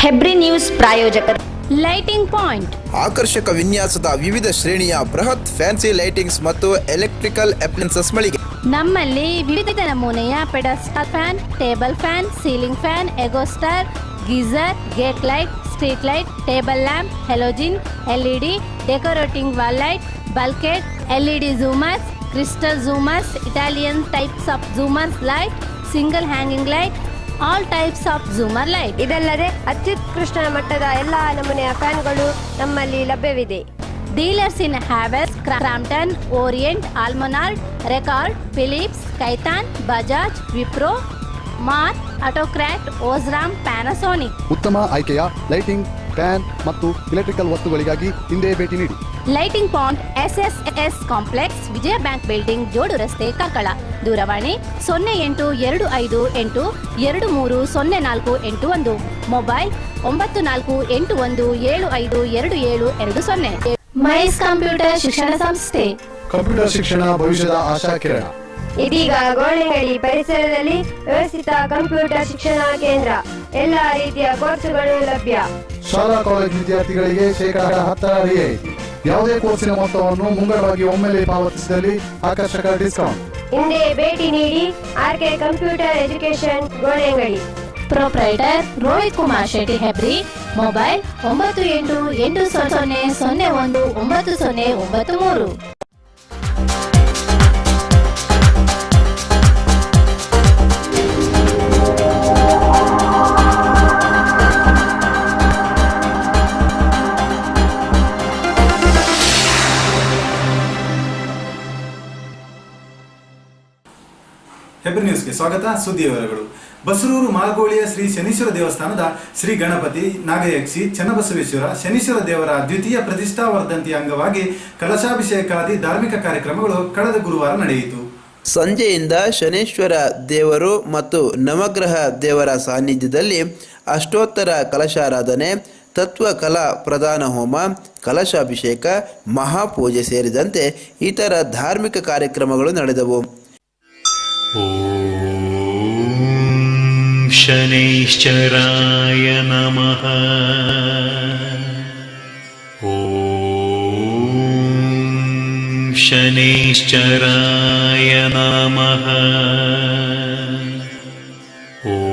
Hebri news ಪ್ರಾಯೋಜಕರು lighting point ಆಕರ್ಷಕ ವಿನ್ಯಾಸದ ವಿವಿಧ ಶ್ರೇಣಿಯ ಬೃಹತ್ ಫ್ಯಾನ್ಸಿ ಲೈಟಿಂಗ್ಸ್ ಮತ್ತು ಎಲೆಕ್ಟ್ರಿಕಲ್ ಅಪ್ಲಯನ್ಸಸ್ ಮಳಿಗೆ. ನಮ್ಮಲ್ಲಿ ವಿವಿಧ ನಮೂನೆಯ pedestal fan, table fan, ceiling fan, ಎಗೋಸ್ಟರ್, geyser, gate light, street light, table lamp, halogen, LED, decorating wall light, ಬಲ್ಕೆಟ್, LED jhoomars, crystal jhoomars, Italian types of jhoomars light, single hanging light, all types of jhoomar light. ಇದಲ್ಲದೆ ಅತ್ಯುತ್ಕೃಷ್ಟ ಮಟ್ಟದ ಎಲ್ಲ ನಮೂನೆಯ ಫ್ಯಾನ್ಗಳು ನಮ್ಮಲ್ಲಿ ಲಭ್ಯವಿದೆ. Dealers in Havells, Crompton, Orient, Almonard, record, Philips, Khaitan, Bajaj, Wipro, ಮಾರ್, ಆಟೋಕ್ರಾಟ್, ಓಸ್ರಾಮ್, ಪ್ಯಾನಾಸೋನಿಕ್. ಉತ್ತಮ ಆಯ್ಕೆಯ ಲೈಟಿಂಗ್, ಫ್ಯಾನ್ ಮತ್ತು ಎಲೆಕ್ಟ್ರಿಕಲ್ ವಸ್ತುಗಳಿಗಾಗಿ ಹಿಂದೆ ಭೇಟಿ ನೀಡಿ. Lighting point, SSS complex, Vijaya bank building, ಜೋಡು ರಸ್ತೆ, ಕಾರ್ಕಳ. ದೂರವಾಣಿ 082822308481. ಮೊಬೈಲ್ 9481752720. ಮೈಸ್ ಕಂಪ್ಯೂಟರ್ ಶಿಕ್ಷಣ ಸಂಸ್ಥೆ. ಕಂಪ್ಯೂಟರ್ ಶಿಕ್ಷಣ ಭವಿಷ್ಯದ ಆಶಾ ಕಿರಣ. ಇದೀಗ ಗೋಣಿಗಳಿ ಪರಿಸರದಲ್ಲಿ ವ್ಯವಸ್ಥಿತ ಕಂಪ್ಯೂಟರ್ ಶಿಕ್ಷಣ ಕೇಂದ್ರ. ಎಲ್ಲ ರೀತಿಯ ಕೋರ್ಸುಗಳು ಲಭ್ಯ. ಶಾಲಾ ಕಾಲೇಜು ವಿದ್ಯಾರ್ಥಿಗಳಿಗೆ 10% ರಿಯಾಯಿತಿ. ಯಾವುದೇ ಕೋರ್ಸಿನ ಮೊತ್ತವನ್ನು ಮುಂಗಡವಾಗಿ ಒಮ್ಮೆಲೆ ಪಾವತಿಸಿದಲ್ಲಿ ಆಕರ್ಷಕ ಡಿಸ್ಕೌಂಟ್. ಹಿಂದೆ ಭೇಟಿ ನೀಡಿ. RK computer education, Gonigali. Proprietor Rohit Kumar Shetty, Hebri. Mobile 9880019093. Hebri ನ್ಯೂಸ್ಗೆ ಸ್ವಾಗತ. ಸುದ್ದಿ ವಿವರಗಳು. ಬಸರೂರು ಮಾಗೋಳಿಯ ಶ್ರೀ ಶನೀಶ್ವರ ದೇವಸ್ಥಾನದ ಶ್ರೀ ಗಣಪತಿ, ನಾಗಯಕ್ಷಿ, ಚನ್ನಬಸವೇಶ್ವರ, ಶನೀಶ್ವರ ದೇವರ ದ್ವಿತೀಯ ಪ್ರತಿಷ್ಠಾವರ್ಧಂತಿಯ ಅಂಗವಾಗಿ ಕಲಶಾಭಿಷೇಕಾದಿ ಧಾರ್ಮಿಕ ಕಾರ್ಯಕ್ರಮಗಳು ಕಳೆದ ಗುರುವಾರ ನಡೆಯಿತು. ಸಂಜೆಯಿಂದ ಶನೇಶ್ವರ ದೇವರು ಮತ್ತು ನವಗ್ರಹ ದೇವರ ಸಾನ್ನಿಧ್ಯದಲ್ಲಿ ಅಷ್ಟೋತ್ತರ ಕಲಶಾರಾಧನೆ, ತತ್ವ ಕಲಾ ಪ್ರಧಾನ ಹೋಮ, ಕಲಶಾಭಿಷೇಕ, ಮಹಾಪೂಜೆ ಸೇರಿದಂತೆ ಇತರ ಧಾರ್ಮಿಕ ಕಾರ್ಯಕ್ರಮಗಳು ನಡೆದವು. ಶನೈಶ್ಚರಾಯ ನಮಃ. ಓಂ ಶನೈಶ್ಚರಾಯ ನಮಃ. ಓಂ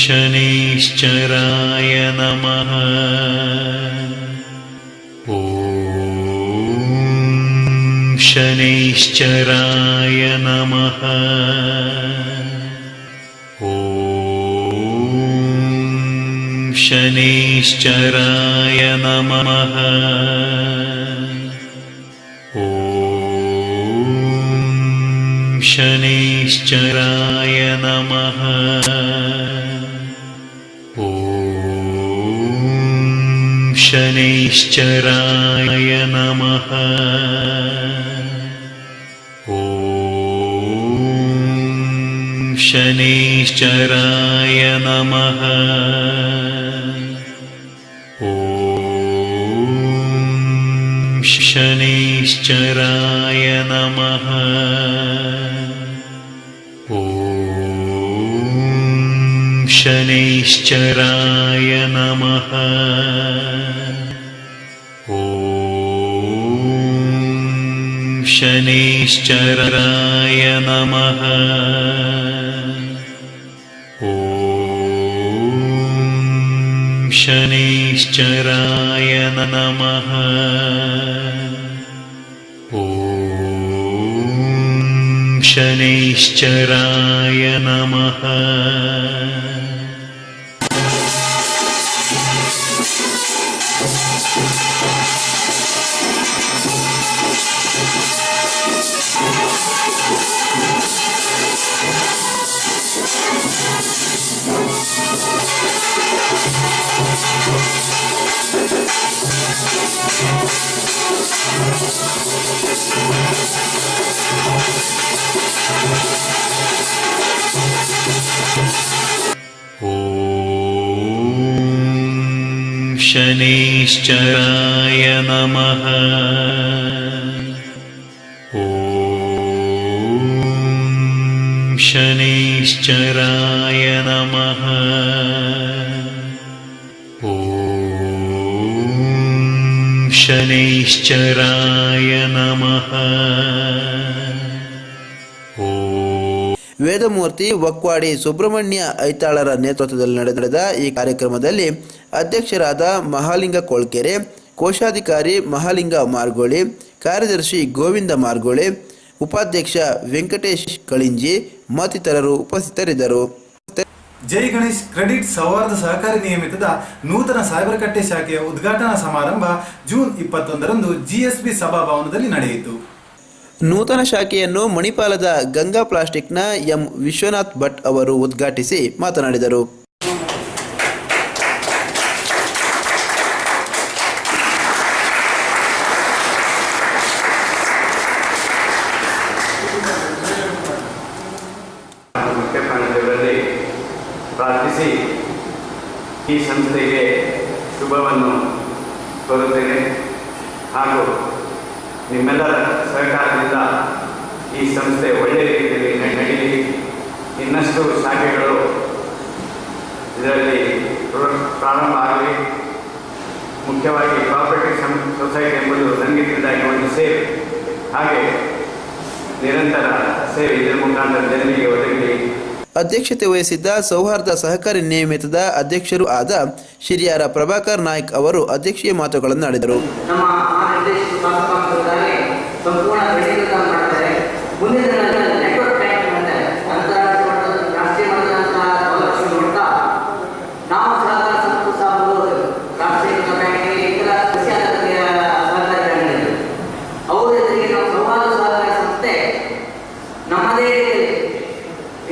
ಶನೈಶ್ಚರಾಯ ನಮಃ. ಶನೈಶ್ಚರಾಯ ನಮಃ. ಓಂ ಶನೈಶ್ಚರಾಯ ನಮಃ. ಓಂ ಶನೈಶ್ಚರಾಯ ನಮಃ. ಓಂ ಶನೈಶ್ಚರಾಯ ನಮಃ. ಶನೈಶ್ಚರಾಯ ನಮಃ. ಓಂ ಶನೈಶ್ಚರಾಯ ನಮಃ. ಓಂ ಶನೈಶ್ಚರಾಯ ನಮಃ. ಓಂ ಶನೈಶ್ಚರಾಯ ನಮಃ. ಶನೈಶ್ಚರಾಯ ನಮಃ. ಓಂ ಶನೈಶ್ಚರಾಯ ನಮಃ. ಓಂ ಶನೈಶ್ಚರಾಯ ನಮಃ. ಓಂ ಶನೈಶ್ಚರಾಯ शनैश्चराय नमः। ॐ शनैश्चराय नमः। ವೇದಮೂರ್ತಿ ವಕ್ವಾಡಿ ಸುಬ್ರಹ್ಮಣ್ಯ ಐತಾಳರ ನೇತೃತ್ವದಲ್ಲಿ ನಡೆದ ಈ ಕಾರ್ಯಕ್ರಮದಲ್ಲಿ ಅಧ್ಯಕ್ಷರಾದ ಮಹಾಲಿಂಗ ಕೊಳ್ಕೆರೆ, ಕೋಶಾಧಿಕಾರಿ ಮಹಾಲಿಂಗ ಮಾರ್ಗೋಳಿ, ಕಾರ್ಯದರ್ಶಿ ಗೋವಿಂದ ಮಾರ್ಗೋಳಿ, ಉಪಾಧ್ಯಕ್ಷ ವೆಂಕಟೇಶ್ ಕಳಿಂಜಿ ಮತ್ತಿತರರು ಉಪಸ್ಥಿತರಿದ್ದರು. ಜೈ ಗಣೇಶ್ ಕ್ರೆಡಿಟ್ ಸೌಹಾರ್ದ ಸಹಕಾರಿ ನಿಯಮಿತದ ನೂತನ ಸಾಯಬರಕಟ್ಟೆ ಶಾಖೆಯ ಉದ್ಘಾಟನಾ ಸಮಾರಂಭ ಜೂನ್ 21ರಂದು ಜಿಎಸ್ಬಿ ಸಭಾಭವನದಲ್ಲಿ ನಡೆಯಿತು. ನೂತನ ಶಾಖೆಯನ್ನು ಮಣಿಪಾಲದ ಗಂಗಾ ಪ್ಲಾಸ್ಟಿಕ್ನ ಎಂ ವಿಶ್ವನಾಥ್ ಭಟ್ ಅವರು ಉದ್ಘಾಟಿಸಿ ಮಾತನಾಡಿದರು. ಮುಖ್ಯಪ್ರಾಣದಲ್ಲಿ ಪ್ರಾರ್ಥಿಸಿ ಈ ಸಂಸ್ಥೆಗೆ ಶುಭವನ್ನು ಕೋರುತ್ತೇನೆ ಹಾಗೂ ನಿಮ್ಮೆಲ್ಲರ ಸಹಕಾರದಿಂದ ಈ ಸಂಸ್ಥೆ ಒಳ್ಳೆಯ ರೀತಿಯಲ್ಲಿ ನಡೆಯಲಿ. ಇನ್ನಷ್ಟು ಶಾಖೆಗಳು ಇದರಲ್ಲಿ ಪ್ರಾರಂಭ ಆಗಲಿ. ಮುಖ್ಯವಾಗಿ ಕೋಆಪರೇಟಿವ್ ಸೊಸೈಟಿ ಎಂಬುದು ನನಗೆ ತಿಳಿದಾಗಿ ಒಂದು ಸೇವೆ, ಹಾಗೆ ನಿರಂತರ ಸೇವೆ ಇದರ ಮುಖಾಂತರ ಜನರಿಗೆ ಒದಗಲಿ. ಅಧ್ಯಕ್ಷತೆ ವಹಿಸಿದ್ದ ಸೌಹಾರ್ದ ಸಹಕಾರಿ ನಿಯಮಿತದ ಅಧ್ಯಕ್ಷರು ಆದ ಶಿರಿಯಾರ ಪ್ರಭಾಕರ್ ನಾಯ್ಕ್ ಅವರು ಅಧ್ಯಕ್ಷೀಯ ಮಾತುಗಳನ್ನು ಆಡಿದರು. ಸಂಪೂರ್ಣ ಬೆಳೆಯುತ್ತಾ ಮಾಡ್ತಾರೆ. ಮುಂದಿನ ದಿನಗಳಲ್ಲಿ ನೆಟ್ವರ್ಕ್ ಬ್ಯಾಂಕ್ ಅಂತಾರಾಷ್ಟ್ರೀಯ ಮಟ್ಟದ ರಾಷ್ಟ್ರೀಯ ಮಟ್ಟದಂತಹ ಸೌಲಭ್ಯ ನೋಡ್ತಾ ನಾವು ಸಹಕಾರ ಸಂಸ್ಥೆ ಸಹ ಮುಂದುವರೆದು ರಾಷ್ಟ್ರೀಕೃತ ಬ್ಯಾಂಕ್ನಲ್ಲಿ ಇತರ ಕೃಷಿ ಆಧಾರಿತ ಸಹಕಾರಿ ಬ್ಯಾಂಕ್ಗಳಿವೆ. ಅವರ ಜೊತೆಗೆ ನಾವು ಸೌಹಾರ್ದ ಸಹಕಾರಿ ಸಂಸ್ಥೆ ನಮ್ಮದೇ ರೀತಿಯಲ್ಲಿ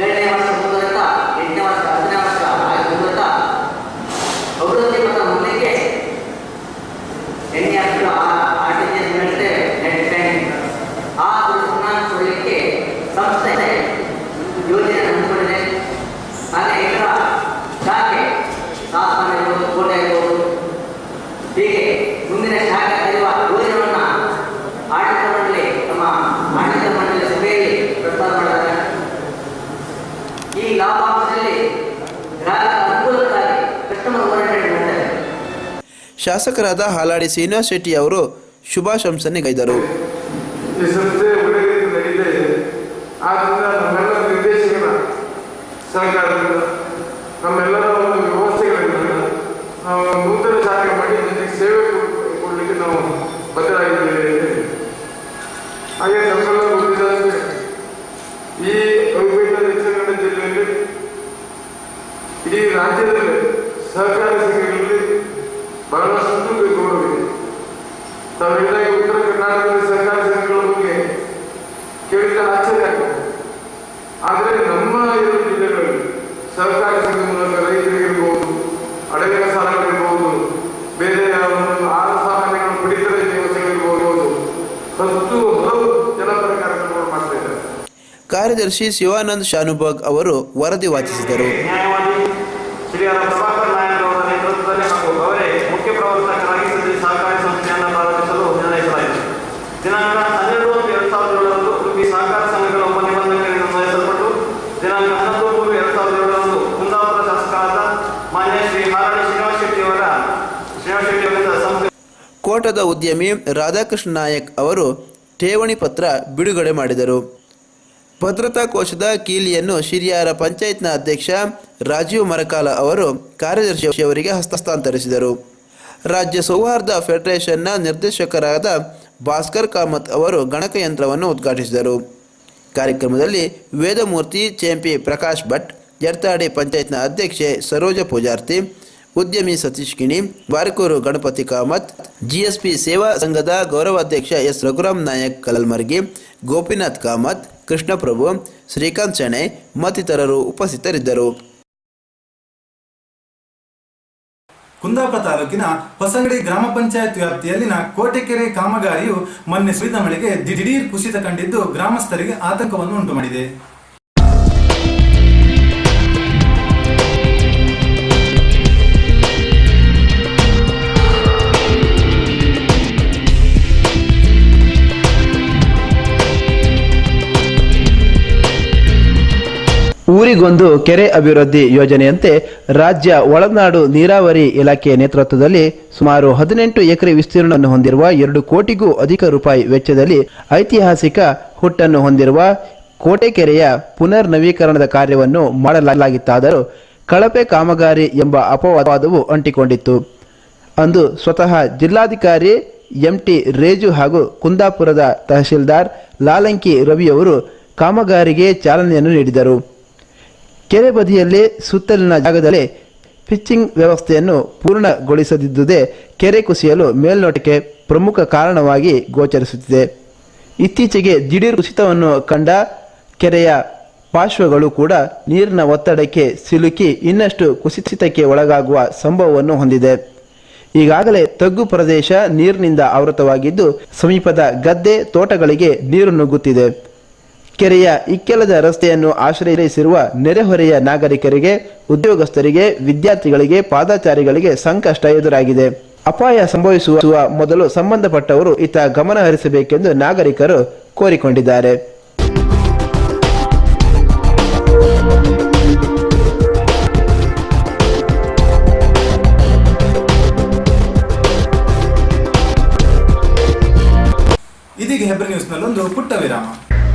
7ನೇ ವರ್ಷ ಮುಂದುವರೆತಾ 8ನೇ ವರ್ಷ 10ನೇ ವರ್ಷ ಮುಂದುವರೆತಾ ಅಭಿವೃದ್ಧಿ ಮತ್ತು ಮುಂದಕ್ಕೆ ಎನ್ಇಎಫ್ಗಳು ಆರ್ಟಿಜಿಎಸ್ ನಡೆಸ್ತೇವೆ. ಆ ಕೊಡಲಿಕ್ಕೆ ಸಂಸ್ಥೆ ಯೋಜನೆ ಹಮ್ಮಿಕೊಂಡಿದೆ. ಹಾಗೆ ಇತರ ಶಾಖೆ ಸಾಸನ ಇರ್ಬೋದು, ಕೋಟೆ ಇರ್ಬೋದು, ಹೀಗೆ ಮುಂದಿನ ಶಾಖೆ ಇರುವ ಯೋಜನೆಯನ್ನು ಆಡಳಿತ ಮಂಡಳಿ ನಮ್ಮ ಆಡಳಿತ ಮಂಡಳಿ ಸಭೆಯಲ್ಲಿ ಪ್ರಸ್ತಾವ ಮಾಡಿದ್ದಾರೆ. ಈ ಲಾಭಾಂಶದಲ್ಲಿ ಗ್ರಾಹಕರ ಅನುಕೂಲಕ್ಕಾಗಿ ಕಸ್ಟಮರ್ ಓರಿಯೆಂಟೆಡ್ ಮಾಡ್ತಾರೆ. ಶಾಸಕರಾದ ಹಾಲಾಡಿ ಶ್ರೀನಿವಾಸ ಶೆಟ್ಟಿ ಅವರು ಶುಭಾಶಂಸನೆ ಗೈದರು. ಈ ಸಂಸ್ಥೆ ಒಳ್ಳೆ ರೀತಿ ನಡೀತಾ ಇದೆ. ಆದ್ದರಿಂದ ನಮ್ಮೆಲ್ಲ ನಿರ್ದೇಶಕರ ಸಹಕಾರದಿಂದ ನಮ್ಮೆಲ್ಲರ ಒಂದು ವ್ಯವಸ್ಥೆಗಳಿಂದ ನಾವು ನೂತನ ಶಾಖೆ ಮಾಡಿ ಜನರಿಗೆ ಸೇವೆ ಕೊಡಲಿಕ್ಕೆ ನಾವು ಬದ್ಧರಾಗಿದ್ದೇವೆ. ಹಾಗೆ ನಮ್ಮೆಲ್ಲ ಗೊತ್ತಿದ್ದಂತೆ ಈ ಅವಿಭಜಿತ ದಕ್ಷಿಣ ಕನ್ನಡ ಜಿಲ್ಲೆಯಲ್ಲಿ ಇಡೀ ರಾಜ್ಯದಲ್ಲಿ ಸಹಕಾರಿ ಸಂಘಗಳಲ್ಲಿ ಬಹಳಷ್ಟು ಗೌರವಿದೆ. ತಾವೆಲ್ಲಾಗಿ ಉತ್ತರ ಕರ್ನಾಟಕದ ಸಹಕಾರಿ ಸಂಘಗಳ ಬಗ್ಗೆ ಕೇಳಿದ ಆಶ್ಚರ್ಯ ಆಗ್ತದೆ. ಆದರೆ ನಮ್ಮ 2 ಜಿಲ್ಲೆಗಳಲ್ಲಿ ಸಹಕಾರಿ ಸಂಘ ಮೂಲಕ ರೈತರಿಗಿರ್ಬೋದು, ಅಡವಿನ ಸಾಲಗಳಿರ್ಬೋದು, ಬೇರೆ ಆಹಾರ ಸಾಮಾನ್ಯಗಳು ಪಡಿತರ ವ್ಯವಸ್ಥೆಗಳಿರ್ಬೋದು, 10 ಹಲವು ಜನಪರ ಕಾರ್ಯಕ್ರಮಗಳು ಮಾಡ್ತಾ ಇದ್ದಾರೆ. ಕಾರ್ಯದರ್ಶಿ ಶಿವಾನಂದ್ ಶಾನುಭಾಗ್ ಅವರು ವರದಿ ವಾಚಿಸಿದರು. ನ್ಯಾಯವಾದಿ ಶ್ರೀಯಾರ ಪ್ರಭಾಕರ್ ನಾಯಕ್ ಅವರ ನೇತೃತ್ವದಲ್ಲಿ ಹಾಗೂ ಅವರೇ ಮುಖ್ಯ ಪ್ರವರ್ತಕರಾಗಿ ಸಹಕಾರಿ ಸಂಸ್ಥೆಯನ್ನು ಪ್ರಾರಂಭಿಸಲು ನಿರ್ಣಯಿಸಲಾಯಿತು. ದಿನಾಂಕ 12/2007ರಂದು ಈ ಸಹಕಾರ ಸಂಘಗಳ ಉಪನಿಬಂಧಕರಿಂದ ನೋಂದಾಯಿಸಲ್ಪಟ್ಟು ದಿನಾಂಕ 11/2007ರಂದು ಕುಂದಾಪುರ ಶಾಸಕರಾದ ಮಾನ್ಯ ಶ್ರೀ ಹಾರಾಡಿ ಶ್ರೀನಿವಾಸ ಶೆಟ್ಟಿ ಅವರಿಂದ ಸಂಸ್ಥೆ ಕೋಟದ ಉದ್ಯಮಿ ರಾಧಾಕೃಷ್ಣ ನಾಯಕ್ ಅವರು ಠೇವಣಿ ಪತ್ರ ಬಿಡುಗಡೆ ಮಾಡಿದರು. ಭದ್ರತಾ ಕೋಶದ ಕೀಲಿಯನ್ನು ಶಿರಿಯಾರ ಪಂಚಾಯತ್ನ ಅಧ್ಯಕ್ಷ ರಾಜೀವ್ ಮರಕಾಲ ಅವರು ಕಾರ್ಯದರ್ಶಿಯವರಿಗೆ ಹಸ್ತಾಂತರಿಸಿದರು. ರಾಜ್ಯ ಸೌಹಾರ್ದ ಫೆಡರೇಷನ್ನ ನಿರ್ದೇಶಕರಾದ ಭಾಸ್ಕರ್ ಕಾಮತ್ ಅವರು ಗಣಕಯಂತ್ರವನ್ನು ಉದ್ಘಾಟಿಸಿದರು. ಕಾರ್ಯಕ್ರಮದಲ್ಲಿ ವೇದಮೂರ್ತಿ ಚೆಂಪಿ ಪ್ರಕಾಶ್ ಭಟ್, ಯರ್ತಾಡಿ ಪಂಚಾಯತ್ನ ಅಧ್ಯಕ್ಷೆ ಸರೋಜ ಪೂಜಾರ್ತಿ, ಉದ್ಯಮಿ ಸತೀಶ್ ಕಿಣಿ, ಬಾರಿಕೂರು ಗಣಪತಿ ಕಾಮತ್, ಜಿಎಸ್ಪಿ ಸೇವಾ ಸಂಘದ ಗೌರವಾಧ್ಯಕ್ಷ ಎಸ್ ರಘುರಾಮ್ ನಾಯಕ್ ಕಲಲ್ಮರ್ಗಿ, ಗೋಪಿನಾಥ್ ಕಾಮತ್, ಕೃಷ್ಣಪ್ರಭು, ಶ್ರೀಕಾಂತ್ ಶೆಣೆ ಮತ್ತಿತರರು ಉಪಸ್ಥಿತರಿದ್ದರು. ಕುಂದಾಪುರ ತಾಲೂಕಿನ ಹೊಸಗಡಿ ಗ್ರಾಮ ಪಂಚಾಯತ್ ವ್ಯಾಪ್ತಿಯಲ್ಲಿನ ಕೋಟೆಕೆರೆ ಕಾಮಗಾರಿಯು ಮೊನ್ನೆ ಸುರಿದ ಮಳೆಗೆ ದಿಢೀರ್ ಕುಸಿತ ಕಂಡಿದ್ದು ಗ್ರಾಮಸ್ಥರಿಗೆ ಆತಂಕವನ್ನು ಉಂಟು ಮಾಡಿದೆ. ಊರಿಗೆ ಊರಿಗೊಂದು ಕೆರೆ ಅಭಿವೃದ್ಧಿ ಯೋಜನೆಯಂತೆ ರಾಜ್ಯ ಒಳನಾಡು ನೀರಾವರಿ ಇಲಾಖೆ ನೇತೃತ್ವದಲ್ಲಿ ಸುಮಾರು 18 ಎಕರೆ ವಿಸ್ತೀರ್ಣವನ್ನು ಹೊಂದಿರುವ 2 ಕೋಟಿಗೂ ಅಧಿಕ ರೂಪಾಯಿ ವೆಚ್ಚದಲ್ಲಿ ಐತಿಹಾಸಿಕ ಹುಟ್ಟನ್ನು ಹೊಂದಿರುವ ಕೋಟೆ ಕೆರೆಯ ಪುನರ್ ನವೀಕರಣದ ಕಾರ್ಯವನ್ನು ಮಾಡಲಾಗಿತ್ತಾದರೂ ಕಳಪೆ ಕಾಮಗಾರಿ ಎಂಬ ಅಪವಾದವು ಅಂಟಿಕೊಂಡಿತ್ತು. ಅಂದು ಸ್ವತಃ ಜಿಲ್ಲಾಧಿಕಾರಿ ಎಂಟಿ ರೇಜು ಹಾಗೂ ಕುಂದಾಪುರದ ತಹಶೀಲ್ದಾರ್ ಲಾಲಂಕಿ ರವಿಯವರು ಕಾಮಗಾರಿಗೆ ಚಾಲನೆಯನ್ನು ನೀಡಿದರು. ಕೆರೆ ಬದಿಯಲ್ಲಿ ಸುತ್ತಲಿನ ಜಾಗದಲ್ಲಿ ಪಿಚ್ಚಿಂಗ್ ವ್ಯವಸ್ಥೆಯನ್ನು ಪೂರ್ಣಗೊಳಿಸದಿದ್ದುದೇ ಕೆರೆ ಕುಸಿಯಲು ಮೇಲ್ನೋಟಕ್ಕೆ ಪ್ರಮುಖ ಕಾರಣವಾಗಿ ಗೋಚರಿಸುತ್ತಿದೆ. ಇತ್ತೀಚೆಗೆ ದಿಢೀರ್ ಕುಸಿತವನ್ನು ಕಂಡ ಕೆರೆಯ ಪಾರ್ಶ್ವಗಳು ಕೂಡ ನೀರಿನ ಒತ್ತಡಕ್ಕೆ ಸಿಲುಕಿ ಇನ್ನಷ್ಟು ಕುಸಿತಕ್ಕೆ ಒಳಗಾಗುವ ಸಂಭವವನ್ನು ಹೊಂದಿದೆ. ಈಗಾಗಲೇ ತಗ್ಗು ಪ್ರದೇಶ ನೀರಿನಿಂದ ಆವೃತವಾಗಿದ್ದು ಸಮೀಪದ ಗದ್ದೆ ತೋಟಗಳಿಗೆ ನೀರು ನುಗ್ಗುತ್ತಿದೆ. ಕೆರೆಯ ಇಕ್ಕೆಲದ ರಸ್ತೆಯನ್ನು ಆಶ್ರಯಿಸಿರುವ ನೆರೆಹೊರೆಯ ನಾಗರಿಕರಿಗೆ, ಉದ್ಯೋಗಸ್ಥರಿಗೆ, ವಿದ್ಯಾರ್ಥಿಗಳಿಗೆ, ಪಾದಚಾರಿಗಳಿಗೆ ಸಂಕಷ್ಟ ಎದುರಾಗಿದೆ. ಅಪಾಯ ಸಂಭವಿಸುವ ಮೊದಲು ಸಂಬಂಧಪಟ್ಟವರು ಇತ್ತ ಗಮನ ಹರಿಸಬೇಕೆಂದು ನಾಗರಿಕರು ಕೋರಿಕೊಂಡಿದ್ದಾರೆ. ಇದೀಗ ಹೆಬ್ರಿ ನ್ಯೂಸ್ನಲ್ಲೊಂದು ಪುಟ್ಟ ವಿರಾಮ.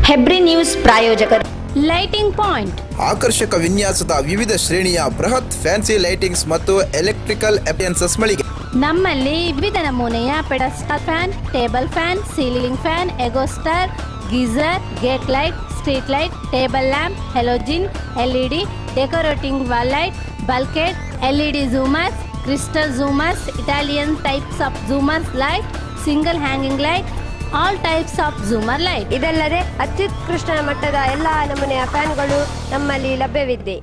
ಹೆಬ್ರಿ ನ್ಯೂಸ್ ಪ್ರಾಯೋಜಕರು ಲೈಟಿಂಗ್ ಪಾಯಿಂಟ್, ಆಕರ್ಷಕ ವಿನ್ಯಾಸದ ವಿವಿಧ ಶ್ರೇಣಿಯ ಬೃಹತ್ ಫ್ಯಾನ್ಸಿ ಲೈಟಿಂಗ್ಸ್ ಮತ್ತು ಎಲೆಕ್ಟ್ರಿಕಲ್ ಅಪ್ಲಯನ್ಸಸ್ ಮಳಿಗೆ. ನಮ್ಮಲ್ಲಿ ವಿವಿಧ ನಮೂನೆಯ pedestal fan, table fan, ceiling fan, ಎಗೋಸ್ಟರ್, geyser, gate light, street light, table lamp, halogen, LED, decorating wall light, ಬಲ್ಕೆಟ್, LED jhoomars, crystal jhoomars, Italian types of jhoomars light, single hanging light, all types of jhoomar light. ಇದಲ್ಲದೆ ಅತ್ಯುತ್ಕೃಷ್ಟ ಮಟ್ಟದ ಎಲ್ಲಾ ನಮೂನೆಯ ಫ್ಯಾನ್ಗಳು ನಮ್ಮಲ್ಲಿ ಲಭ್ಯವಿದೆ.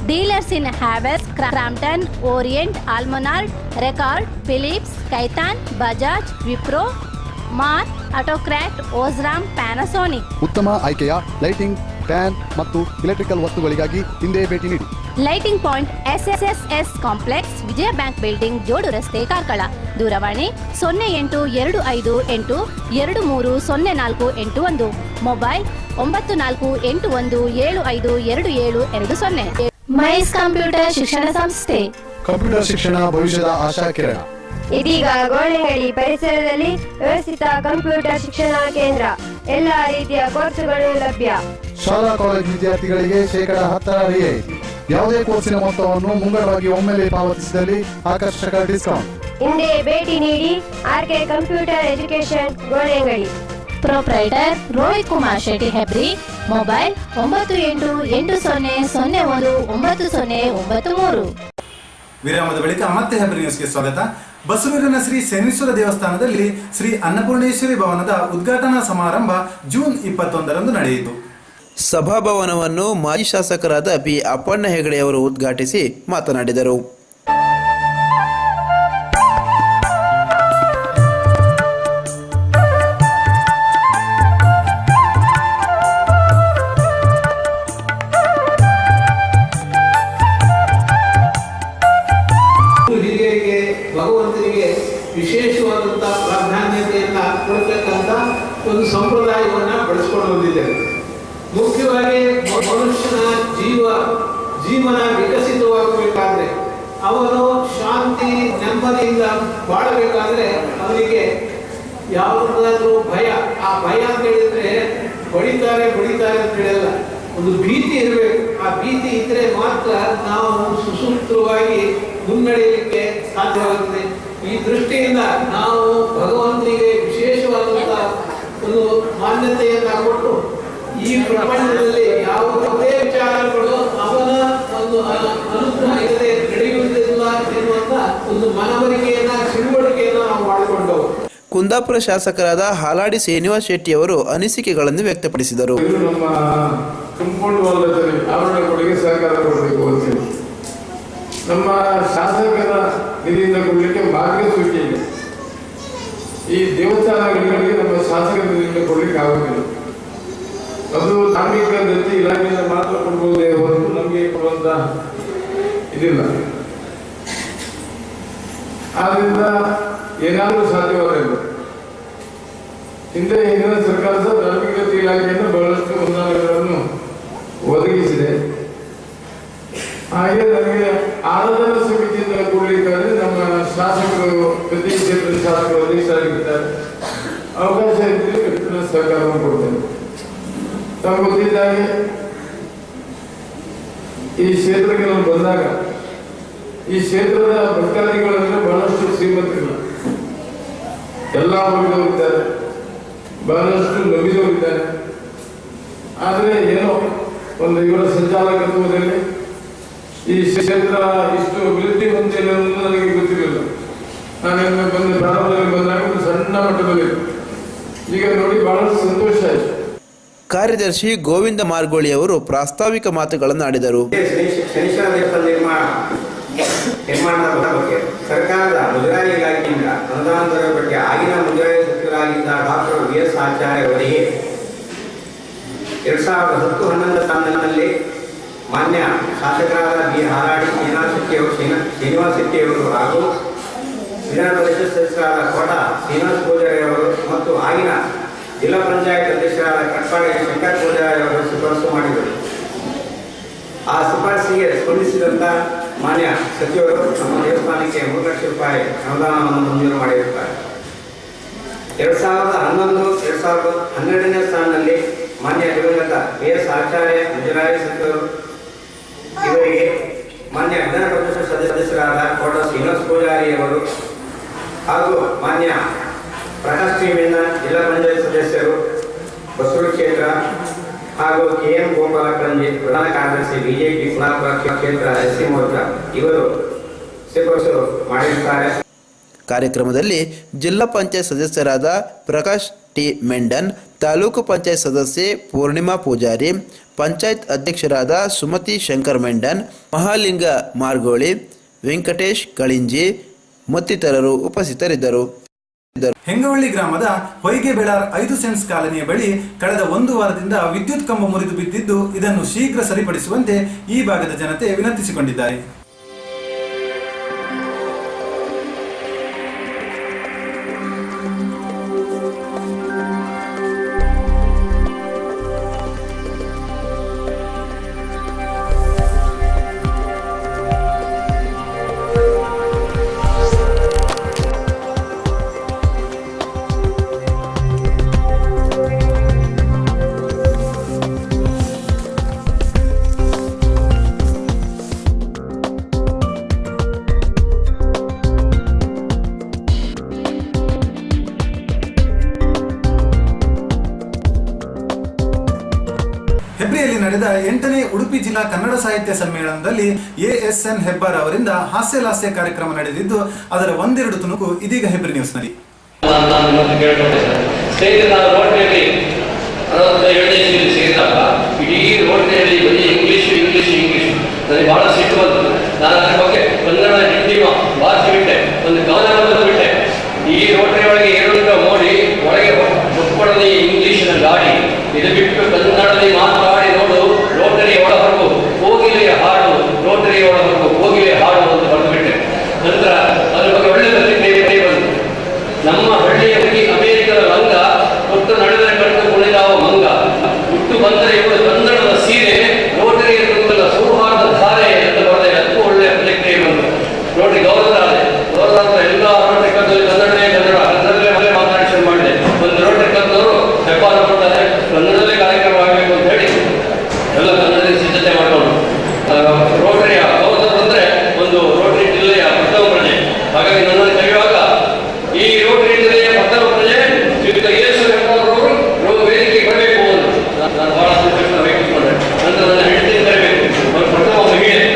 Dealers in Havells, Crompton, Orient, Almonard, record, Philips, Khaitan, Bajaj, Wipro, Marc, Autocrat, Osram, Panasonic. ಉತ್ತಮ ಆಯ್ಕೆಯ ಲೈಟಿಂಗ್, ಫ್ಯಾನ್ ಮತ್ತು ಎಲೆಕ್ಟ್ರಿಕಲ್ ವಸ್ತುಗಳಿಗಾಗಿ ಹಿಂದೆ ಭೇಟಿ ನೀಡಿ. Lighting point, SSS complex, Vijaya bank building, ಜೋಡು ರಸ್ತೆ, ಕಾರ್ಕಳ. ದೂರವಾಣಿ 082822308481. ಮೊಬೈಲ್ 9481752720. ಮೈಸ್ ಕಂಪ್ಯೂಟರ್ ಶಿಕ್ಷಣ ಸಂಸ್ಥೆ. ಕಂಪ್ಯೂಟರ್ ಶಿಕ್ಷಣ ಭವಿಷ್ಯದ ಆಶಾ ಕಿರಣ. ಇದೀಗ ಗೋಳಿಹಳ್ಳಿ ಪರಿಸರದಲ್ಲಿ ವ್ಯವಸ್ಥಿತ ಕಂಪ್ಯೂಟರ್ ಶಿಕ್ಷಣ ಕೇಂದ್ರ. ಎಲ್ಲಾ ರೀತಿಯ ಕೋರ್ಸುಗಳು ಲಭ್ಯ. ಶಾಲಾ ಕಾಲೇಜು ವಿದ್ಯಾರ್ಥಿಗಳಿಗೆ 10% ರಿಯಾಯಿತಿ. ಯಾವುದೇ ಕೋರ್ಸಿನ ಮೊತ್ತವನ್ನು ಮುಂಗಡವಾಗಿ ಒಮ್ಮೆಲೆ ಪಾವತಿಸಿದಲ್ಲಿ ಆಕರ್ಷಕ ಡಿಸ್ಕೌಂಟ್. ಹಿಂದೆ ಭೇಟಿ ನೀಡಿ. RK computer education, Golihalli. Proprietor Rohit Kumar Shetty, Hebri. Mobile 9880090993. ವಿರಾಮದ ಬಳಿಕ ಮತ್ತೆ ಹೆಬ್ರಿ ನ್ಯೂಸ್ಗೆ ಸ್ವಾಗತ. ಬಸರೂರಿನ ಶ್ರೀ ಶನೀಶ್ವರ ದೇವಸ್ಥಾನದಲ್ಲಿ ಶ್ರೀ ಅನ್ನಪೂರ್ಣೇಶ್ವರಿ ಭವನದ ಉದ್ಘಾಟನಾ ಸಮಾರಂಭ ಜೂನ್ 21ರಂದು ನಡೆಯಿತು. ಸಭಾಭವನವನ್ನು ಮಾಜಿ ಶಾಸಕರಾದ ಪಿ ಅಪ್ಪಣ್ಣ ಹೆಗಡೆಯವರು ಉದ್ಘಾಟಿಸಿ ಮಾತನಾಡಿದರು. ಹಿರಿಯರಿಗೆ, ಭಗವಂತನಿಗೆ ವಿಶೇಷವಾದಂತಹ ಪ್ರಾಧಾನ್ಯತೆಯನ್ನ ಕೊಡತಕ್ಕಂಥ ಒಂದು ಸಂಪ್ರದಾಯವನ್ನ ಬೆಳೆಸ್ಕೊಂಡು ಬಂದಿದ್ದೇವೆ. ಮುಖ್ಯವಾಗಿ ಮನುಷ್ಯನ ಜೀವನ ವಿಕಸಿತವಾಗಬೇಕಾದ್ರೆ, ಅವನು ಶಾಂತಿ ನೆಮ್ಮದಿಯಿಂದ ಬಾಳಬೇಕಾದ್ರೆ ಅವನಿಗೆ ಯಾವುದಾದ್ರೂ ಭಯ, ಆ ಭಯ ಅಂತ ಹೇಳಿದ್ರೆ ಬಡಿತಾರೆ ಅಂತ ಹೇಳಲ್ಲ, ಒಂದು ಭೀತಿ ಇರಬೇಕು. ಆ ಭೀತಿ ಇದ್ರೆ ಮಾತ್ರ ನಾವು ಸುಸೂತ್ರವಾಗಿ ಮುನ್ನಡೆಯಲಿಕ್ಕೆ ಸಾಧ್ಯವಾಗುತ್ತದೆ. ಈ ದೃಷ್ಟಿಯಿಂದ ನಾವು ಭಗವಂತನಿಗೆ ವಿಶೇಷವಾದಂತಹ ಒಂದು ಮಾನ್ಯತೆಯನ್ನ ಕೊಟ್ಟು ಈ ಪ್ರಪಂಚದಲ್ಲಿ ಯಾವುದೇ ವಿಚಾರಗಳು ಅವನ ಒಂದು ಅನುಗ್ರಹ ಇಲ್ಲದೆ ನಡೆಯುವುದಿಲ್ಲ ಎನ್ನುವಂತ ಒಂದು ಮನವರಿಕೆಯನ್ನ, ತಿಳುವಳಿಕೆಯನ್ನ ನಾವು ಮಾಡಿಕೊಂಡವು. ಕುಂದಾಪುರ ಶಾಸಕರಾದ ಹಾಲಾಡಿ ಶ್ರೀನಿವಾಸ್ ಶೆಟ್ಟಿಯವರು ಅನಿಸಿಕೆಗಳನ್ನು ವ್ಯಕ್ತಪಡಿಸಿದರು. ನಮ್ಮ ತುಂಬಿಕೊಂಡು ಹೋದಲ್ಲಿ ಆವರಣಗಳಿಗೆ ಸಹಕಾರ ಕೊಡಬೇಕು ಅಂತೇಳಿ ನಮ್ಮ ಶಾಸಕರ ನಿಧಿಯಿಂದ ಕೊಡಲಿಕ್ಕೆ ಮಾರ್ಗಸೂಚಿ ಇದೆ. ಈ ದೇವಸ್ಥಾನಗಳಿಗೆ ನಮ್ಮ ಶಾಸಕರ ನಿಧಿಯಿಂದ ಕೊಡಲಿಕ್ಕೆ ಆಗುತ್ತಿಲ್ಲ. ಅದು ಧಾರ್ಮಿಕ ದತ್ತಿ ಇಲಾಖೆಯಿಂದ ಮಾತ್ರ ಕೊಡಬಹುದೇ ಹೊರತು ನಮಗೆ ಕೊಡುವಂತ ಇದಿಲ್ಲ. ಆದ್ರಿಂದ ಏನಾದರೂ ಸಾಧ್ಯವಾಗಲಿಲ್ಲ. ಹಿಂದೆ ಹಿಂದಿನ ಸರ್ಕಾರ ಧಾರ್ಮಿಕ ದತ್ತಿ ಇಲಾಖೆಯಿಂದ ಬಹಳಷ್ಟು ಅನುದಾನಗಳನ್ನು ಒದಗಿಸಿದೆ. ಹಾಗೆ ನನಗೆ ಆರಾಧನಾ ಸಮಿತಿಯಿಂದ ಕೂಡಲಿಕ್ಕಾದ್ರೆ ನಮ್ಮ ಶಾಸಕರು ಪ್ರತಿ ಕ್ಷೇತ್ರದ ಶಾಸಕರು ಅಧ್ಯಕ್ಷರಾಗಿರ್ತಾರೆ, ಅವಕಾಶ ಇದ್ದರೆ ಹೆಚ್ಚಿನ ಸಹಕಾರವನ್ನು ಕೊಡ್ತೇನೆ. ತಾವು ಗೊತ್ತಿದ್ದಾಗೆ ಈ ಕ್ಷೇತ್ರಕ್ಕೆ ನಾವು ಬಂದಾಗ ಈ ಕ್ಷೇತ್ರದ ಭಕ್ತಾದಿಗಳಂದ್ರೆ ಬಹಳಷ್ಟು ಶ್ರೀಮಂತರಿಲ್ಲ, ಎಲ್ಲ ವರ್ಗದವರಿದ್ದಾರೆ, ಬಹಳಷ್ಟು ನೊಂದಿದವರಿದ್ದಾರೆ. ಆದರೆ ಏನೋ ಒಂದು ಇವರ ಸಂಚಾಲಕತ್ವದಲ್ಲಿ ಈ ಕ್ಷೇತ್ರ ಇಷ್ಟು ಅಭಿವೃದ್ಧಿ ಹೊಂದಿಲ್ಲ ಅನ್ನೋದು ನನಗೆ ಗೊತ್ತಿರಲಿಲ್ಲ. ನಾನೆಲ್ಲ ಪ್ರಾರಂಭದಲ್ಲಿ ಬಂದಾಗ ಒಂದು ಸಣ್ಣ ಮಟ್ಟದಲ್ಲಿ, ಈಗ ನೋಡಿ ಬಹಳಷ್ಟು ಸಂತೋಷ ಆಯಿತು. ಕಾರ್ಯದರ್ಶಿ ಗೋವಿಂದ ಮಾರ್ಗೋಳಿ ಅವರು ಪ್ರಾಸ್ತಾವಿಕ ಮಾತುಗಳನ್ನು ಆಡಿದರು. ಶನೀಶ್ವರ ದೇವಸ್ಥಾನ ನಿರ್ಮಾಣದ ಬಗ್ಗೆ ಸರ್ಕಾರದ ಮುಜರಾಯಿ ಇಲಾಖೆಯಿಂದ ಅನುದಾನದ ಬಗ್ಗೆ ಆಗಿನ ಮುಜರಾಯಿ ಸಚಿವರಾಗಿದ್ದ ಡಾಕ್ಟರ್ ವಿ.ಎಸ್. ಆಚಾರ್ಯ ಅವರಿಗೆ 2010-11 ಸಾಲಿನಲ್ಲಿ ಮಾನ್ಯ ಶಾಸಕರಾದ ಬಿ. ಹಾರಾಡಿ ಶ್ರೀನಿವಾಸ ಶೆಟ್ಟಿ ಅವರು ಹಾಗೂ ವಿಧಾನ ಪರಿಷತ್ ಸದಸ್ಯರಾದ ಕೋಟ ಶ್ರೀನಿವಾಸ ಪೂಜಾರಿ ಅವರು ಮತ್ತು ಆಗಿನ ಜಿಲ್ಲಾ ಪಂಚಾಯತ್ ಅಧ್ಯಕ್ಷರಾದ ಕಟ್ಪಾಡಿ ಶಂಕರ್ ಪೂಜಾರಿ ಅವರು ಶಿಫಾರಸು ಮಾಡಿದರು. ಆ ಶಿಫಾರಸಿಗೆ ಸ್ಪಂದಿಸಿದಂಥ ಮಾನ್ಯ ಸಚಿವರು ನಮ್ಮ ದೇವಸ್ಥಾನಕ್ಕೆ 3 ಲಕ್ಷ ರೂಪಾಯಿ ಅನುದಾನವನ್ನು ಮಂಜೂರು ಮಾಡಿರುತ್ತಾರೆ. 2011-2012ನೇ ಸಾಲಿನಲ್ಲಿ ಮಾನ್ಯ ದಿವಂಗತ ವಿ.ಎಸ್. ಆಚಾರ್ಯ ಮುಜರಾಯಿ ಸಚಿವರು ಇವರಿಗೆ ಮಾನ್ಯ ವಿಧಾನ ಪರಿಷತ್ ಸದಸ್ಯರಾದ ಕೋಟ ಶ್ರೀನಿವಾಸ ಪೂಜಾರಿ ಅವರು ಹಾಗೂ ಮಾನ್ಯ ಪ್ರಕಾಶ್ ಶ್ರೀಮೇನ ಜಿಲ್ಲಾ ಪಂಚಾಯತ್ ಸದಸ್ಯರು ಬಸೂರು ಕ್ಷೇತ್ರ ಹಾಗೂ ಕೆ.ಎಂ. ಗೋಪಾಲಕರಂಜಿ ಪ್ರಧಾನ ಕಾರ್ಯದರ್ಶಿ ಬಿಜೆಪಿ ಕುಂದಾಪುರ ಕ್ಷೇತ್ರ ಎಸ್.ಸಿ. ಮೋರ್ಚಾ ಇವರು ಶಿಫಾರಸು ಮಾಡಿರುತ್ತಾರೆ. ಕಾರ್ಯಕ್ರಮದಲ್ಲಿ ಜಿಲ್ಲಾ ಪಂಚಾಯತ್ ಸದಸ್ಯರಾದ ಪ್ರಕಾಶ್ ಟಿ. ಮೆಂಡನ್, ತಾಲೂಕು ಪಂಚಾಯತ್ ಸದಸ್ಯೆ ಪೂರ್ಣಿಮಾ ಪೂಜಾರಿ, ಪಂಚಾಯತ್ ಅಧ್ಯಕ್ಷರಾದ ಸುಮತಿ ಶಂಕರ್ ಮೆಂಡನ್, ಮಹಾಲಿಂಗ ಮಾರ್ಗೋಳಿ, ವೆಂಕಟೇಶ್ ಕಳಿಂಜಿ ಮತ್ತಿತರರು ಉಪಸ್ಥಿತರಿದ್ದರು. ಹೆಂಗವಳ್ಳಿ ಗ್ರಾಮದ ಹೊಯ್ಗೆ ಬೆಳಾರ್ 5 ಸೆಂಟ್ಸ್ ಕಾಲನಿಯ ಬಳಿ ಕಳೆದ 1 ವಾರದಿಂದ ವಿದ್ಯುತ್ ಕಂಬ ಮುರಿದು ಬಿದ್ದಿದ್ದು, ಇದನ್ನು ಶೀಘ್ರ ಸರಿಪಡಿಸುವಂತೆ ಈ ಭಾಗದ ಜನತೆ ವಿನಂತಿಸಿಕೊಂಡಿದ್ದಾರೆ. ಹೆಬ್ರಿಯಲ್ಲಿ ನಡೆದ 8ನೇ ಉಡುಪಿ ಜಿಲ್ಲಾ ಕನ್ನಡ ಸಾಹಿತ್ಯ ಸಮ್ಮೇಳನದಲ್ಲಿ ಎ.ಎಸ್.ಎನ್. ಹೆಬ್ಬಾರ್ ಅವರಿಂದ ಹಾಸ್ಯ ಕಾರ್ಯಕ್ರಮ ನಡೆದಿದ್ದು, ಅದರ ಒಂದೆರಡು ತುಣುಕು ಇದೀಗ ಹೆಬ್ರಿ ನ್ಯೂಸ್ನಲ್ಲಿ. ಇಡೀ ರೋಡ್ನಲ್ಲಿ ಬರೀ ಇಂಗ್ಲಿಷ್ ನನಗೆ ಬಹಳ ಸಿಟ್ಟು ಬಂತು. ನಾನು ಅದ್ರ ಬಗ್ಗೆ ಕನ್ನಡ ಹಿಂದಿ ಭಾಷೆ ಬಿಟ್ಟೆ, ಒಂದು ಗಮನ ಬಿಟ್ಟೆ. ಈ ರೋಟ್ರಿ ಒಳಗೆ ಏರುಂಟ ಮೋಡಿ ಒಳಗೆ ಒಪ್ಕೊಳ್ಳದೆ ಇಂಗ್ಲಿಷ್ನ ಗಾಡಿ, ಇದು ಬಿಟ್ಟು ಕನ್ನಡದಲ್ಲಿ ಮಾತನಾಡಿ ನೋಡು. ರೋಟರಿ ಒಳಹೊರಗು ಕೋಗಿಲೆಯ ಹಾಡು, ರೋಟರಿ ಒಳಹೊರಗು ಕೋಗಿಲೆಯ ಹಾಡು ಅಂತ ಬರೆದು ಬಿಟ್ಟೆ. ನಂತರ ಅದ್ರ ಬಗ್ಗೆ ಒಳ್ಳೆ ಬಂತು. ನಮ್ಮ ಹಳ್ಳಿಯ ಹುಡುಗಿ ಅಮೆರಿಕದ ಲಂಗ, ಹೊತ್ತು ನಡೆದರೆ ಕಟ್ಟು ಕುಣಿದಾವ ಮಂಗ, ಹುಟ್ಟು ಬಂದರೆ ಇವಳು ಕನ್ನಡದ ಸೀರೆ, ರೋಟರಿಯ ತುಂಬಲ ಸೌಹಾರ್ದ ಧಾರೆ ಅಂತ ಬರೆದ ಅದಕ್ಕೂ ಒಳ್ಳೆಯ ಪ್ರತಿಕ್ರಿಯೆ ಬಂತು. ರೋಟರಿ ಗೌರವ ಎಲ್ಲ ರೋಟರಿ ಕದ್ದಲ್ಲಿ ಕನ್ನಡದಲ್ಲೇ ಮಾತಾಡಿ ಮಾಡಿದೆ. ಒಂದು ರೋಟರಿ ಕದ್ದವರು ಹೆಬ್ಬಾರ ಕೊಡ್ತಾರೆ, ಕನ್ನಡದಲ್ಲೇ ಕಾರ್ಯಕ್ರಮ ಆಗಬೇಕು ಅಂತ ಹೇಳಿ ಎಲ್ಲ ಕನ್ನಡದಲ್ಲಿ ಸಿದ್ಧತೆ ಮಾಡಿಕೊಂಡು ರೋಟರಿಯ ಗೌರವ ಅಂದ್ರೆ ಒಂದು ರೋಟರಿ ಜಿಲ್ಲೆಯ ಪ್ರಥಮ ಪ್ರಜೆ. ಹಾಗಾಗಿ ನನ್ನನ್ನು ಕರೆಯುವಾಗ ಈ ರೋಟರಿ ಜಿಲ್ಲೆಯ ಪ್ರಥಮ ಪ್ರಜೆ ಶ್ರೀಯುತ ಯೇಸು ಹೆಬ್ಬಾರವರು ವೇದಿಕೆಗೆ ಬರಬೇಕು ಅಂತ ನಾನು ಬಹಳ ಸಂತೋಷ ವ್ಯಕ್ತಪಡಿಸಿಕೊಂಡೆ. ನಂತರ ನನ್ನ ಹೆಂಡತಿಯನ್ನು ಕರೆಯಬೇಕು, ಅವರು ಪ್ರಥಮ ಮಹಿಳೆ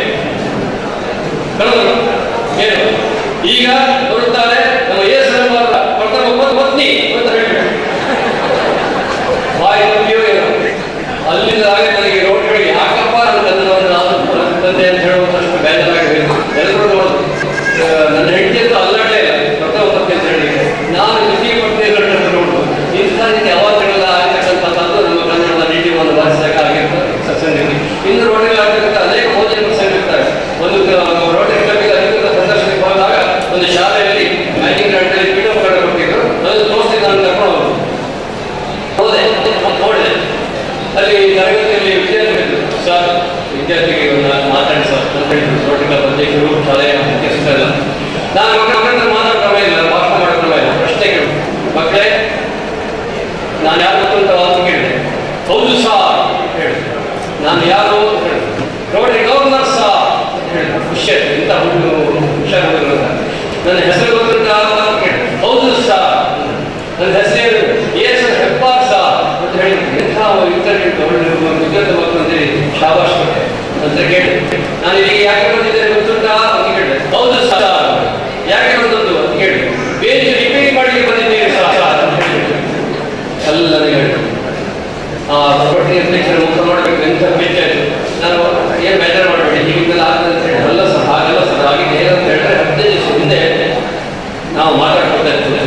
ಕಳೆದರು. ಏನು ಈಗ ಬರುತ್ತಾರೆ ನಮ್ಮ ಯೇಸು ಹೆಬ್ಬಾರರ ಪ್ರಥಮ ಪತ್ನಿ ಅಂತ ಹೇಳಬೇಕು. ಬಾಯಿ ತಪ್ಪಿಯೋ ಏನೋ ಅಲ್ಲಿಂದ ನನಗೆ ರೋಟರಿ ಯಾಕಪ್ಪ ತಂದೆ ಅಂತ ಹೇಳುವಂತಷ್ಟು ಬೇಜಾರಾಗಬೇಕು. ಎಲ್ಲರೂ ನೋಡುದು ನನ್ನ ಹೆಂಡತಿಯಂತೂ ಅಲ್ಲಾಡಲೇ ಇಲ್ಲ, ಪ್ರಥಮ ಪತ್ನಿ ಅಂತ ಹೇಳಿ ನಾನು ದ್ವಿತೀಯ ಪತ್ನಿ ನೋಡುದು. ಇಂಥ ರೀತಿ ಅವಾರ್ಡ್ಗಳೆಲ್ಲ ಆಗ್ತಕ್ಕಂಥದ್ದು ನಮ್ಮ ಕನ್ನಡದ ನೀತಿ ಒಂದು ಭಾಷೆಯಾಗ ಆಗಿರ್ತದೆ ಸತ್ಸಂಗತಿ. ಇನ್ನು ರೋಟರಿ ಆಗ್ತಕ್ಕಂಥ ಅನೇಕ ಮೋದಿ ಇರ್ತಾರೆ. ಒಂದು ರೋಟರಿ ಕ್ಲಬ್ಗೆ ಅಧಿಕೃತ ಸಂದರ್ಶನಕ್ಕೆ ಹೋದಾಗ ಒಂದು ಶಾಲೆ ಹತ್ರ ಕೇಳಿದೆ, ನಾನು ಇಲ್ಲಿಗೆ ಯಾಕೆ ಬಂದಿದ್ದೇನೆ ಗೊತ್ತುಂಟಾ ಅಂತ ಕೇಳಿದೆ. ಹೌದು ಸರ್. ಯಾಕೆ ಬಂದದ್ದು ಅಂತ ಕೇಳಿದೆ. ಬೇಜ್ ರಿಪೇರಿ ಮಾಡಲಿಕ್ಕೆ ಬಂದಿದ್ದೇನೆ ಸರ್ ಅಂತ ಹೇಳಿದೆ. ಎಲ್ಲರೂ ಹೇಳಿದೆ. ರೊಟ್ಟಿ ಅಧ್ಯಕ್ಷರ ಮುಖ ನೋಡಬೇಕು ಎಂತ ಬೇಜಾರು. ನಾನು ಏನು ಬೇಜಾರು ಮಾಡಬೇಡಿ, ಹೀಗೆಲ್ಲ ಆಗ್ತದೆ ಅಂತ ಹೇಳಿ. ಅಲ್ಲ ಸರ್, ಹಾಗೆಲ್ಲ ಸರ್ ಆಗಿದೆ ಏನಂತ ಹೇಳಿದ್ರೆ 15 ದಿವಸ ಹಿಂದೆ ನಾವು ಮಾತಾಡ್ಕೊಳ್ತಾ ಇರ್ತೇವೆ.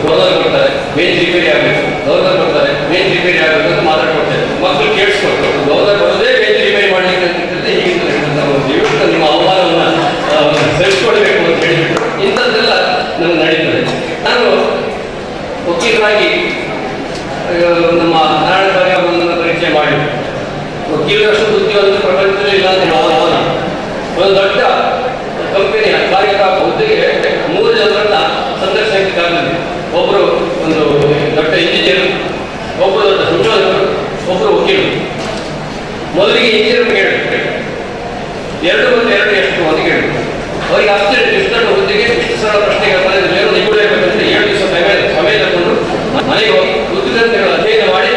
ಗೌರ್ನರ್ ಬರ್ತಾರೆ, ಬೇಜ್ ರಿಪೇರಿ ಆಗಬೇಕು, ಗೌರ್ನರ್ ಬರ್ತಾರೆ, ಬೇಜ್ ರಿಪೇರಿ ಆಗಬೇಕು ಅಂತ ಮಾತಾಡ್ಕೊಳ್ತೇವೆ. ಮಕ್ಕಳು ಕೇಳಿಸ್ಕೊಟ್ಟು ಗೌರ್ನರ್ ಬರೋದೇ ಬೇಜ್ ರಿಪೇರಿ ಮಾಡಲಿಕ್ಕೆ ಅಂತ ಹೀಗೆ ದಯವಿಟ್ಟು ನಿಮ್ಮ ಅವಮಾನವನ್ನು ಸರಿಸ್ಕೊಳ್ಬೇಕು ಅಂತ ಹೇಳಿಬಿಟ್ಟು ಇಂಥದ್ದೆಲ್ಲ ನಮ್ಗೆ ನಡೀತದೆ. ನಾನು ವಕೀಲರಾಗಿ ನಮ್ಮ ನಾರಾಯಣ ಬಾರಿ ಅವರನ್ನು ಪರಿಚಯ ಮಾಡಿ, ವಕೀಲರಷ್ಟು ಬುದ್ಧಿವಂತ ಪ್ರಪಂಚದಲ್ಲಿ ಇಲ್ಲ ಅಂತ ಅವನ ಒಂದು ದೊಡ್ಡ ಕಂಪನಿಯ ಕಾರ್ಯಕರ್ತ ಹುದ್ದೆಗೆ 3 ಜನರನ್ನ ಸಂದರ್ಶನಕ್ಕೆ ಕರೆದಿದ್ದೆ. ಒಬ್ಬರು ಒಂದು ದೊಡ್ಡ ಇಂಜಿನಿಯರ್, ಒಬ್ಬರು ದೊಡ್ಡ ಸಂಶೋಧಕರು, ಒಬ್ಬರು ವಕೀಲರು. ಮೊದಲಿಗೆ ಇಂಜಿನಿಯರ್ ಕೇಳಿದ್ರು, 2 ಮತ್ತು 2 ಎಷ್ಟು ಅಂತ ಕೇಳಿದ್ರು. ಅವರಿಗೆ ಆಶ್ಚರ್ಯ, ಇಷ್ಟು ದೊಡ್ಡ ಹುದ್ದೆಗೆ ಇಷ್ಟು ಸರಳ ಪ್ರಶ್ನೆಗಳು ಏನೋ ನಿಗೂಢಬೇಕಂದ್ರೆ 7 ದಿವಸ ಸಮಯ ತಗೊಂಡು ಮನೆಗೆ ಹೋಗಿ ಬುದ್ಧಿವಂತಗಳ ಅಧ್ಯಯನ ಮಾಡಿ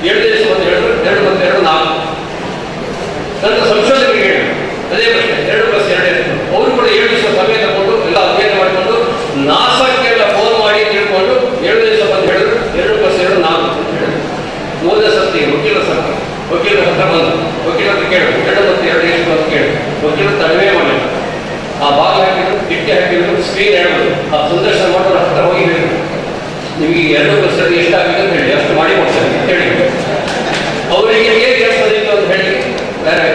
7 ದಿವಸ ಮತ್ತು 2 ಮತ್ತು 2 4. ನಂತರ ಸಂಶೋಧಕರಿಗೆ ಹೇಳಿದ್ರು ಅದೇ ಪ್ರಶ್ನೆ, 2 + 2 ಎಷ್ಟು. ಅವರು ಕೂಡ 7 ದಿವಸ ಸಮಯ ತಗೊಂಡು ಎಲ್ಲ ಅಧ್ಯಯನ ಮಾಡಿಕೊಂಡು ನಾಸಾಕ್ಕೆಲ್ಲ ಫೋನ್ ಮಾಡಿ ತಿಳ್ಕೊಂಡು 7 ದಿವಸ ಬಂದು ಹೇಳಿದ್ರು 2 + 2 4 ಅಂತ ಹೇಳಿದ್ರು. 3ನೇ ಸರ್ತಿ ವಕೀಲರ ಹತ್ರ ಬಂದು ವಕೀಲರ ಹತ್ರ ಕೇಳಿದ್ರು 2 ಮತ್ತು 2 ಎಷ್ಟು ಅಂತ ಕೇಳಿದ್ರು. ವಕೀಲರು ತಡವೇ ಮಾಡಿದ್ರು. ಆ ಬಾಗಿಲು ಹಾಕಿದ್ರು, ಕಿಟ್ಟಿ ಹಾಕಿದ್ರು, ಸ್ಕ್ರೀನ್ ಹೇಳಿದ್ರು. ಆ ಸಂದರ್ಶನ ಮಾಡೋರ ಹತ್ರ ಹೋಗಿ ಹೇಳಿದ್ರು, ನಿಮಗೆ 2 + 2 ಎಷ್ಟಾಗಿದೆ ಅಂತ ಹೇಳಿ, ಅಷ್ಟು ಮಾಡಿ ಕೊಡ್ತಾರೆ ಅಂತ ಹೇಳಿದ್ರು. ಅವರಿಗೆ ಹೇಗೆ ಕೆಲಸ ಬಂದಿತ್ತು ಅಂತ ಹೇಳಿ ಬೇರೆ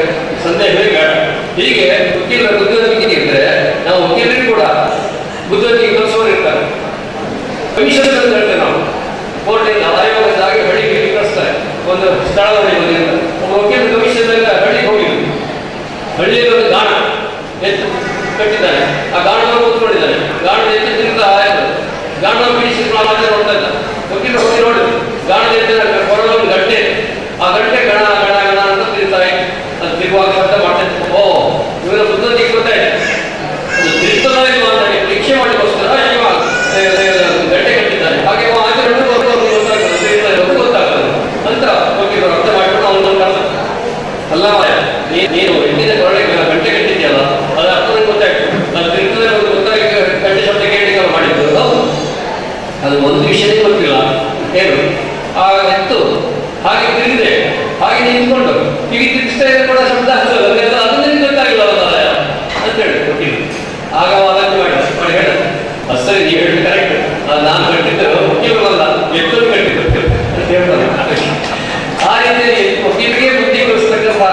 ಸಂದೇಹವೇ ಬೇಡ. ಹೀಗೆ ವಕೀಲರ ಬುದ್ಧಿವಂತಿಕೆ ಇದ್ದರೆ ನಾವು ವಕೀಲರಿಗೂ ಕೂಡ ಬುದ್ಧಿವಂತಿಕೆ ಕಲಿಸೋರು ಇರ್ತಾರೆ. ಕಮಿಷನ್ ಅಂತ ಹೇಳ್ತೇವೆ ನಾವು. ಕೋರ್ಟಿಂದ ಆಯೋಗದಾಗಿ ಹಳ್ಳಿಗೆ ಕಳಿಸ್ತಾರೆ, ಒಂದು ಸ್ಥಳದಲ್ಲಿ ಬಂದಿರ್ತಾರೆ. ಒಬ್ಬ ವಕೀಲ ಕಮಿಷನ್ ಹಳ್ಳಿಗೆ ಹೋಗಿದ್ರು. ಹಳ್ಳಿಯಲ್ಲಿ ಒಂದು ಗಾಣ ಎತ್ತು ಕಟ್ಟಿದ್ದಾನೆ, ಆ ಗಾಣವನ್ನು ಕೂತ್ಕೊಂಡಿದ್ದಾನೆ. ಗಾಣದ ಎತ್ತಿದ್ರಿಂದ ಆಯ್ತು, ಗಾಣ ಬಿಡಿಸಿ ನೋಡ್ತಾ ಇದ್ದ. ವಕೀಲ ಹೋಗಿ ನೋಡಿದ್ರು, ಗಾಣದ ಎತ್ತಿನ ಹೊರಗೆ ಒಂದು ಗಂಟೆ, ಆ ಗಂಟೆ ಗಣ ಗಣ ಗಣ ಅಂತ ತಿರುಗ್ತಾ ಇತ್ತು. ಅದು ತಿರುಗುವಾಗ ಶಬ್ದ ಮಾಡ್ತಾ ಇತ್ತು. ಓ, ಇವರ ಬುದ್ಧಿವಂತಿಕೆ ಗೊತ್ತಾಯ್ತು. ಅದು ತಿರುಗ್ತದೆ ಮಾತಾಡಿ ಪರೀಕ್ಷೆ ಮಾಡಿಗೋಸ್ಕರ ಇವಾಗ ಗಂಟೆ ಕಟ್ಟಿದ್ದಾನೆ. ಹಾಗೆ ಆಚರಣೆ ಗೊತ್ತಾಗ್ತದೆ ಅಂತ ವಕೀಲರು ಅರ್ಥ ಮಾಡಿಕೊಂಡು ಅವನು ಕರೆದ. ಅಲ್ಲ, ನೀನು ಹಿಂದಿನ ಒಳಗೆ ಗಂಟೆ ಕಟ್ಟಿದ್ಯಲ್ಲ, ಅದು ಅರ್ಥ ಗೊತ್ತಾಯ್ತು. ಅದು ತಿರುಗ್ತದೆ ಒಂದು ಗೊತ್ತಾಗಿ ಗಂಟೆ ಶಬ್ದ ಕೇಳಿ ನಾವು ಮಾಡಿದ್ದು. ಹೌದು, ಅದು ಒಂದು ವಿಷಯನೇ ಗೊತ್ತಿಲ್ಲ ಏನು. ಎತ್ತು ಹಾಗೆ ತಿರುಗಿದೆ, ಹಾಗೆ ನಿಂತ್ಕೊಂಡು ಈಗ ತಿರುಗಿಸ್ತಾ ಇದೆ ಕೂಡ ಶಬ್ದ ಆಗ್ತದೆ, ಅದನ್ನೇ ಗೊತ್ತಾಗಿಲ್ಲ ಅಂತ ಹೇಳಿ ವಕೀಲರು. ಆಗ ವಾದನೆ ಮಾಡಿ ಹೇಳ, ಸರಿ ನೀವು ಹೇಳಿ ಕರೆಕ್ಟ್, ನಾನು ಕಟ್ಟಿದ್ದು ವಕೀಲರಲ್ಲ, ಎತ್ತು ಕಟ್ಟಿದ್ದು ಅಂತ ಹೇಳ್ತಾರೆ. ಆ ರೀತಿ ವಕೀಲರಿಗೆ ಬುದ್ಧಿ ಕಲಿಸ್ತಕ್ಕಂಥ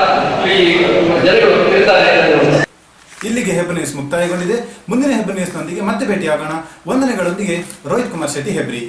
ಈ ಜನಗಳು ಇರ್ತಾರೆ. ಇಲ್ಲಿಗೆ ಹೆಬ್ರಿ ನ್ಯೂಸ್ ಮುಕ್ತಾಯಗೊಂಡಿದೆ. ಮುಂದಿನ ಹೆಬ್ರಿ ನ್ಯೂಸ್ನೊಂದಿಗೆ ಮತ್ತೆ ಭೇಟಿಯಾಗೋಣ. ವಂದನೆಗಳೊಂದಿಗೆ ರೋಹಿತ್ ಕುಮಾರ್ ಶೆಟ್ಟಿ, ಹೆಬ್ರಿ.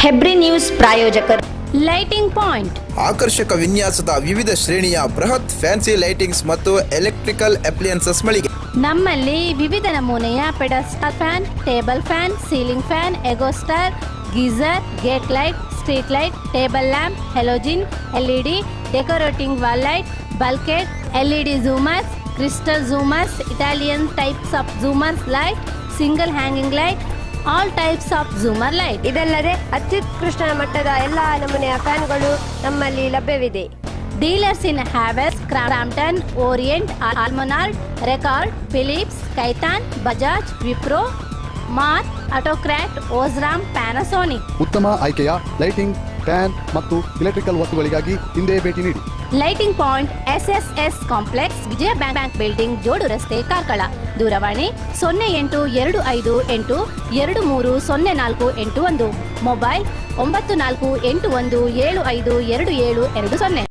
ಹೆಬ್ರಿ ನ್ಯೂಸ್ ಪ್ರಾಯೋಜಕರು ಲೈಟಿಂಗ್ ಪಾಯಿಂಟ್. ಆಕರ್ಷಕ ವಿನ್ಯಾಸದ ವಿವಿಧ ಶ್ರೇಣಿಯ ಬೃಹತ್ ಫ್ಯಾನ್ಸಿ ಲೈಟಿಂಗ್ಸ್ ಮತ್ತು ಎಲೆಕ್ಟ್ರಿಕಲ್ ಅಪ್ಲಯನ್ಸಸ್ ಮಳಿಗೆ. ನಮ್ಮಲ್ಲಿ ವಿವಿಧ ನಮೂನೆಯ pedestal fan, table fan, ceiling fan, ಎಗೋಸ್ಟರ್, geyser, gate light, street light, table lamp, halogen, LED, decorating wall light, ಬಲ್ಕೆಟ್, LED jhoomars, crystal jhoomars, Italian types of jhoomars light, single hanging light, all types of jhoomar light. ಇದಲ್ಲದೆ ಅತ್ಯುತ್ಕೃಷ್ಟ ಮಟ್ಟದ ಎಲ್ಲಾ ನಮೂನೆಯ ಫ್ಯಾನ್ಗಳು ನಮ್ಮಲ್ಲಿ ಲಭ್ಯವಿದೆ. Dealers in Havells, Crompton, Orient, Almonard, record, Philips, Khaitan, Bajaj, Wipro, Marc, Autocrat, Osram, Panasonic. ಉತ್ತಮ ಆಯ್ಕೆಯ ಲೈಟಿಂಗ್, ಫ್ಯಾನ್ ಮತ್ತು ಎಲೆಕ್ಟ್ರಿಕಲ್ ವಸ್ತುಗಳಿಗಾಗಿ ಹಿಂದೆ ಭೇಟಿ ನೀಡಿ. Lighting point, SSS complex, Vijaya bank building, ಜೋಡು ರಸ್ತೆ, ಕಾರ್ಕಳ. ದೂರವಾಣಿ 0828230481. ಮೊಬೈಲ್ 948175272220.